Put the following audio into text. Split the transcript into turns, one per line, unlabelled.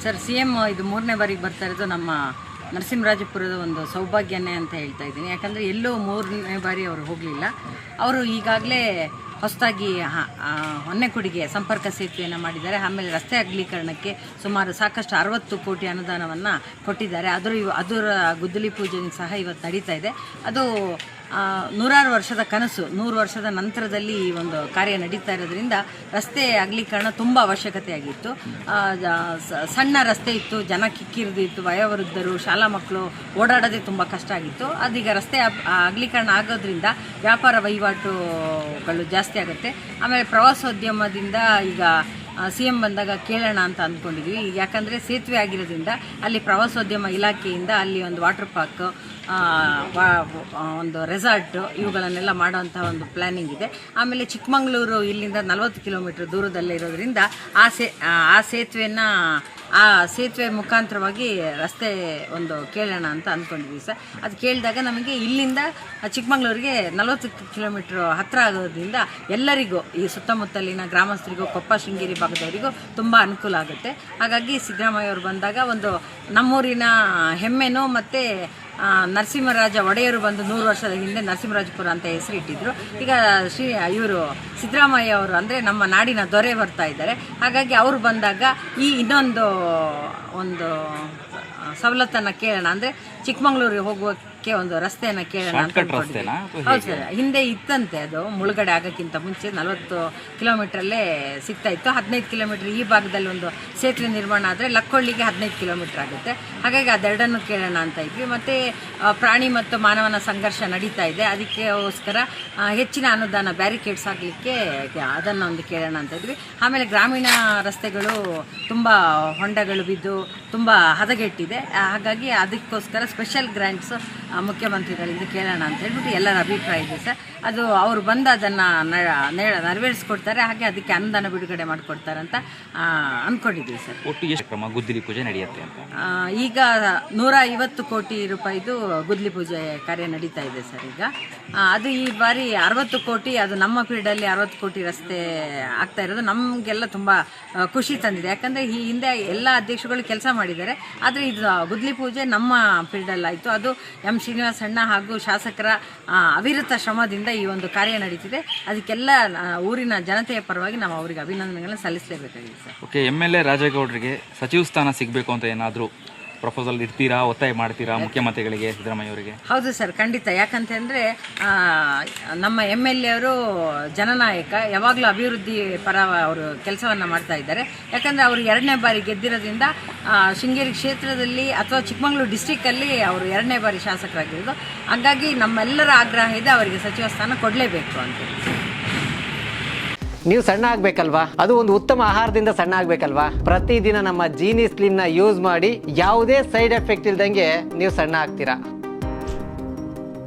Sir CM ಇದು 3ನೇ ಬಾರಿಗೆ ಬರ್ತಾ ಇರೋದು ನಮ್ಮ ನರಸಿಂಹರಾಜಪುರದ ಒಂದು ಸೌಭಾಗ್ಯನೇ ಅಂತ ಹೇಳ್ತಾ ಇದ್ದೀನಿ. ಯಾಕಂದರೆ ಎಲ್ಲೂ 3ನೇ ಬಾರಿ ಅವರು ಹೋಗಲಿಲ್ಲ. ಅವರು ಈಗಾಗಲೇ ಹೊಸದಾಗಿ ಹೊನ್ನೆಕೊಡಿಗೆ ಸಂಪರ್ಕ ಸೇತುವೆಯನ್ನು ಮಾಡಿದ್ದಾರೆ. ಆಮೇಲೆ ರಸ್ತೆ ಅಗಲೀಕರಣಕ್ಕೆ ಸುಮಾರು ಸಾಕಷ್ಟು 60 ಕೋಟಿ ಅನುದಾನವನ್ನು ಕೊಟ್ಟಿದ್ದಾರೆ. ಅದರ ಗುದ್ದಲಿ ಪೂಜೆ ಸಹ ಇವತ್ತು ನಡೀತಾ ಇದೆ. ಅದು 100 ವರ್ಷದ ಕನಸು. 100 ವರ್ಷದ ನಂತರದಲ್ಲಿ ಈ ಒಂದು ಕಾರ್ಯ ನಡೀತಾ ಇರೋದ್ರಿಂದ ರಸ್ತೆ ಅಗಲೀಕರಣ ತುಂಬ ಅವಶ್ಯಕತೆಯಾಗಿತ್ತು. ಸಣ್ಣ ರಸ್ತೆ ಇತ್ತು, ಜನ ಕಿಕ್ಕಿರಿದಿತ್ತು, ವಯೋವೃದ್ಧರು, ಶಾಲಾ ಮಕ್ಕಳು ಓಡಾಡೋದೇ ತುಂಬ ಕಷ್ಟ ಆಗಿತ್ತು. ಅದೀಗ ರಸ್ತೆ ಅಗಲೀಕರಣ ಆಗೋದ್ರಿಂದ ವ್ಯಾಪಾರ ವಹಿವಾಟುಗಳು ಜಾಸ್ತಿ ಆಗುತ್ತೆ. ಆಮೇಲೆ ಪ್ರವಾಸೋದ್ಯಮದಿಂದ ಈಗ CM ಬಂದಾಗ ಕೇಳೋಣ ಅಂತ ಅಂದ್ಕೊಂಡಿದ್ವಿ. ಯಾಕಂದರೆ ಸೇತುವೆ ಆಗಿರೋದ್ರಿಂದ ಅಲ್ಲಿ ಪ್ರವಾಸೋದ್ಯಮ ಇಲಾಖೆಯಿಂದ ಅಲ್ಲಿ ಒಂದು ವಾಟರ್ ಪಾರ್ಕ್, ಒಂದು ರೆಸಾರ್ಟ್ ಇವುಗಳನ್ನೆಲ್ಲ ಮಾಡೋವಂಥ ಒಂದು ಪ್ಲ್ಯಾನಿಂಗ್ ಇದೆ. ಆಮೇಲೆ ಚಿಕ್ಕಮಗಳೂರು ಇಲ್ಲಿಂದ 40 ಕಿಲೋಮೀಟ್ರ್ ದೂರದಲ್ಲೇ ಇರೋದ್ರಿಂದ ಆ ಸೇತುವೆ ಮುಖಾಂತರವಾಗಿ ರಸ್ತೆ ಒಂದು ಕೇಳೋಣ ಅಂತ ಅಂದ್ಕೊಂಡಿದ್ವಿ ಸರ್. ಅದು ಕೇಳಿದಾಗ ನಮಗೆ ಇಲ್ಲಿಂದ ಚಿಕ್ಕಮಗಳೂರಿಗೆ 40 ಕಿಲೋಮೀಟ್ರ್ ಹತ್ತಿರ ಆಗೋದ್ರಿಂದ ಎಲ್ಲರಿಗೂ, ಈ ಸುತ್ತಮುತ್ತಲಿನ ಗ್ರಾಮಸ್ಥರಿಗೂ, ಕೊಪ್ಪ ಶೃಂಗೇರಿ ಭಾಗದವರಿಗೂ ತುಂಬ ಅನುಕೂಲ ಆಗುತ್ತೆ. ಹಾಗಾಗಿ ಸಿದ್ದರಾಮಯ್ಯ ಅವರು ಬಂದಾಗ ಒಂದು ನಮ್ಮೂರಿನ ಹೆಮ್ಮೆನೂ ಮತ್ತು ನರಸಿಂಹರಾಜ ಒಡೆಯರು ಬಂದು 100 ವರ್ಷದ ಹಿಂದೆ ನರಸಿಂಹರಾಜಪುರ ಅಂತ ಹೆಸರಿಟ್ಟಿದ್ರು. ಈಗ ಇವರು ಸಿದ್ದರಾಮಯ್ಯ ಅವರು ಅಂದರೆ ನಮ್ಮ ನಾಡಿನ ದೊರೆ ಬರ್ತಾ ಇದ್ದಾರೆ. ಹಾಗಾಗಿ ಅವರು ಬಂದಾಗ ಈ ಇನ್ನೊಂದು ಒಂದು ಸವಲತ್ತನ್ನು ಕೇಳೋಣ, ಅಂದರೆ ಚಿಕ್ಕಮಗಳೂರಿಗೆ ಹೋಗೋಕ್ಕೆ ಒಂದು ರಸ್ತೆಯನ್ನು ಕೇಳೋಣ ಅಂತ ಅಂದ್ಕೊಂಡಿದ್ದೀವಿ. ಹೌದು ಸರ್, ಹಿಂದೆ ಇತ್ತಂತೆ. ಅದು ಮುಳುಗಡೆ ಆಗೋಕ್ಕಿಂತ ಮುಂಚೆ 40 ಕಿಲೋಮೀಟ್ರಲ್ಲೇ ಸಿಗ್ತಾ ಇತ್ತು. 15 ಕಿಲೋಮೀಟ್ರ್ ಈ ಭಾಗದಲ್ಲಿ ಒಂದು ಸೇತುವೆ ನಿರ್ಮಾಣ ಆದರೆ ಲಕ್ಕೊಳ್ಳಿಗೆ 15 ಕಿಲೋಮೀಟ್ರ್ ಆಗುತ್ತೆ. ಹಾಗಾಗಿ ಅದೆರಡನ್ನು ಕೇಳೋಣ ಅಂತ ಇದ್ವಿ. ಮತ್ತು ಪ್ರಾಣಿ ಮತ್ತು ಮಾನವನ ಸಂಘರ್ಷ ನಡೀತಾ ಇದೆ, ಅದಕ್ಕೋಸ್ಕರ ಹೆಚ್ಚಿನ ಅನುದಾನ ಬ್ಯಾರಿಕೇಡ್ಸ್ ಆಗಲಿಕ್ಕೆ ಅದನ್ನು ಒಂದು ಕೇಳೋಣ ಅಂತ ಇದ್ವಿ. ಆಮೇಲೆ ಗ್ರಾಮೀಣ ರಸ್ತೆಗಳು ತುಂಬ ಹೊಂಡಗಳು ಬಿದ್ದು ತುಂಬ ಹದಗೆಟ್ಟಿದೆ. ಹಾಗಾಗಿ ಅದಕ್ಕೋಸ್ಕರ ಸ್ಪೆಷಲ್ ಗ್ರ್ಯಾಂಟ್ಸ್ ಮುಖ್ಯಮಂತ್ರಿಗಳಿಂದ ಕೇಳೋಣ ಅಂತ ಹೇಳ್ಬಿಟ್ಟು ಎಲ್ಲರ ಅಭಿಪ್ರಾಯ ಇದೆ ಸರ್. ಅದು ಅವರು ಬಂದು ಅದನ್ನು ನೆರವೇರಿಸ್ಕೊಡ್ತಾರೆ. ಹಾಗೆ ಅದಕ್ಕೆ ಅನುದಾನ ಬಿಡುಗಡೆ ಮಾಡಿಕೊಡ್ತಾರೆ ಅಂತ ಅಂದ್ಕೊಂಡಿದ್ದೀವಿ ಸರ್.
ಒಟ್ಟು ಎಷ್ಟು ಕ್ರಮ ಗುದ್ದಲಿ ಪೂಜೆ ನಡೆಯುತ್ತೆ ಅಂತ?
ಈಗ 150 ಕೋಟಿ ರೂಪಾಯಿದು ಗುದ್ದಲಿ ಪೂಜೆ ಕಾರ್ಯ ನಡೀತಾ ಇದೆ ಸರ್. ಈಗ ಅದು ಈ ಬಾರಿ 60 ಕೋಟಿ, ಅದು ನಮ್ಮ ಪೀರಿಯಡಲ್ಲಿ 60 ಕೋಟಿ ರಸ್ತೆ ಆಗ್ತಾ ಇರೋದು ನಮಗೆಲ್ಲ ತುಂಬ ಖುಷಿ ತಂದಿದೆ. ಯಾಕಂದರೆ ಈ ಹಿಂದೆ ಎಲ್ಲ ಅಧ್ಯಕ್ಷಗಳು ಕೆಲಸ ಮಾಡಿದ್ದಾರೆ, ಆದರೆ ಇದು ಗುದ್ದಲಿ ಪೂಜೆ ನಮ್ಮ ಪೀರಿಯಡಲ್ಲಿ ಆಯಿತು. ಅದು M. ಶ್ರೀನಿವಾಸಣ್ಣ ಹಾಗೂ ಶಾಸಕರ ಅವಿರತ ಶ್ರಮದಿಂದ ಈ ಒಂದು ಕಾರ್ಯ ನಡೀತಿದೆ. ಅದಕ್ಕೆಲ್ಲ ಊರಿನ ಜನತೆಯ ಪರವಾಗಿ ನಾವು ಅವರಿಗೆ ಅಭಿನಂದನೆಗಳನ್ನು ಸಲ್ಲಿಸಲೇಬೇಕಾಗಿದೆ ಸರ್.
ಓಕೆ, MLA ರಾಜೇಗೌಡರಿಗೆ ಸಚಿವ ಸ್ಥಾನ ಸಿಗಬೇಕು ಅಂತ ಏನಾದರೂ ಪ್ರಪೋಸಲ್ ಇಡ್ತೀರಾ, ಒತ್ತಾಯ ಮಾಡ್ತೀರಾ ಮುಖ್ಯಮಂತ್ರಿಗಳಿಗೆ, ಸಿದ್ದರಾಮಯ್ಯ ಅವರಿಗೆ?
ಹೌದು ಸರ್, ಖಂಡಿತ. ಯಾಕಂತಂದರೆ ನಮ್ಮ MLA ಅವರು ಜನನಾಯಕ, ಯಾವಾಗಲೂ ಅಭಿವೃದ್ಧಿ ಪರ ಅವರು ಕೆಲಸವನ್ನು ಮಾಡ್ತಾ ಇದ್ದಾರೆ. ಯಾಕಂದರೆ ಅವರು 2ನೇ ಬಾರಿ ಗೆದ್ದಿರೋದ್ರಿಂದ ಶೃಂಗೇರಿ ಕ್ಷೇತ್ರದಲ್ಲಿ ಅಥವಾ ಚಿಕ್ಕಮಗಳೂರು ಡಿಸ್ಟಿಕ್ಕಲ್ಲಿ ಅವರು 2ನೇ ಬಾರಿ ಶಾಸಕರಾಗಿರೋದು. ಹಾಗಾಗಿ ನಮ್ಮೆಲ್ಲರ ಆಗ್ರಹ ಇದೆ, ಅವರಿಗೆ ಸಚಿವ ಸ್ಥಾನ ಕೊಡಲೇಬೇಕು ಅಂತ.
ನೀವು ಸಣ್ಣ ಆಗಬೇಕಲ್ವಾ? ಅದು ಒಂದು ಉತ್ತಮ ಆಹಾರದಿಂದ ಸಣ್ಣ ಆಗಬೇಕಲ್ವಾ? ಪ್ರತಿದಿನ ನಮ್ಮ ಜೀನಿ ಸ್ಲಿಮ್ನ ಯೂಸ್ ಮಾಡಿ ಯಾವುದೇ ಸೈಡ್ ಎಫೆಕ್ಟ್ ಇಲ್ದಂಗೆ ನೀವು ಸಣ್ಣ ಆಗ್ತೀರಾ.